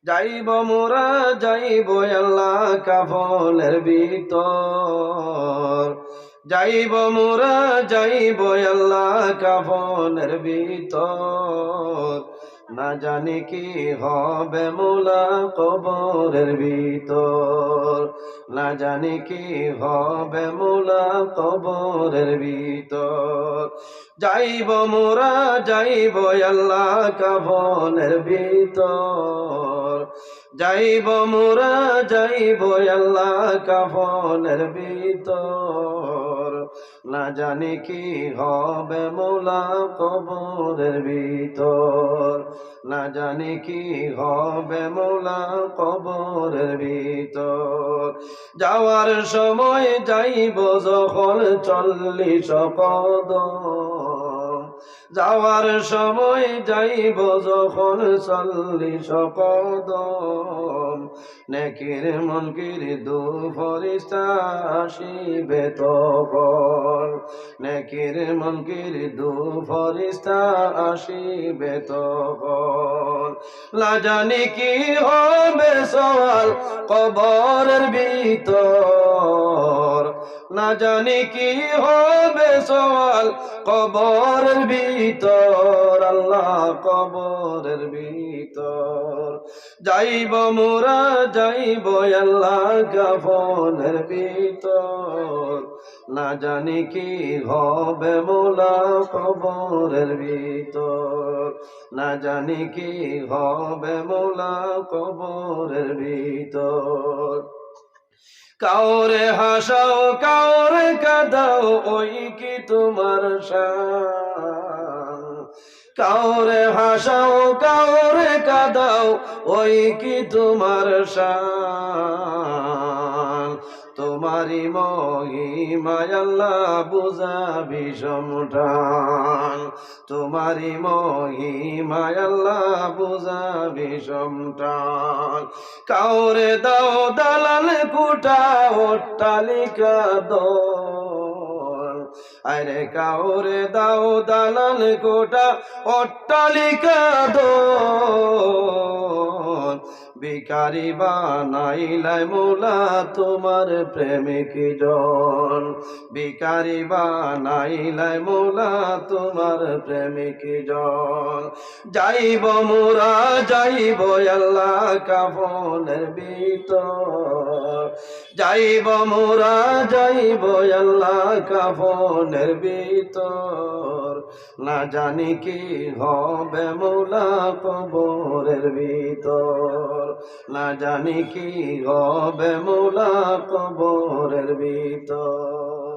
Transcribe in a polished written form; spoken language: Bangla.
যাইব মোরা যাইব আল্লাহ কাফনের ভিতর, যাইব মোরা যাইব আল্লাহ কাফনের ভিতর, না জানি কি হবে মোলা কবরের ভিতর, না জানি কি হবে মোলা কবরের ভিতর। যাইব মোরা যাইব আল্লাহ কাফনের ভিতর, যাইব মোরা যাইব আল্লাহ কাফনের ভিতর, না জানি কি হবে মোলা কবরের ভিতর, না জানি কি হবে মোলা কবরের ভিতর। যাওয়ার সময় যাইব যখন 40 কদম, যাওয়ার সময় যাইব যখন 40 কদম, নেকির মুনকির দু ফেরেশতা আসিবে তখন, নেকির মুনকির দু ফেরেশতা আসিবে তখন, না জানি কি হবে সওয়াল কবরের ভিতর, না জানি কি হবে সওয়াল কবরের ভিতর, আল্লাহ কবরের ভিতর। যাইব মোরা যাইব আল্লাহ কাফনের ভিতর, না জানি কি হবে মোলা কবরের ভিতর, না জানি কি হবে মোলা কবরের ভিতর। কাউরে হাসাও কাউরে কাঁদাও ওই কি তোমার শান, কাউরে হাসাও কাউরে কাঁদাও ওই কি তোমার শান, তোমারি মহিমায় আল্লাহ বুঝাবি সমটান, তোমারি মহিমায় আল্লাহ বুঝাবি সমটান। কাউরে দাও দালাল কুটা অট্টালিকা দল, আরে কাউরে দাও দালাল কোটা অট্টালিকা দল, ভিখারি বানাইলাই মোলা তোমার প্রেমিক জন, ভিখারি বানাইলাই মোলা তোমার প্রেমিক জন। যাইব মোরা যাইব আল্লাহ কাফনের ভিতর, যাইব মোরা যাইব আল্লাহ কাফনের ভিতর, না জানি কি হবে মোলা কবরের ভিতর, না জানি কি হবে মোলা কবরের ভিতর।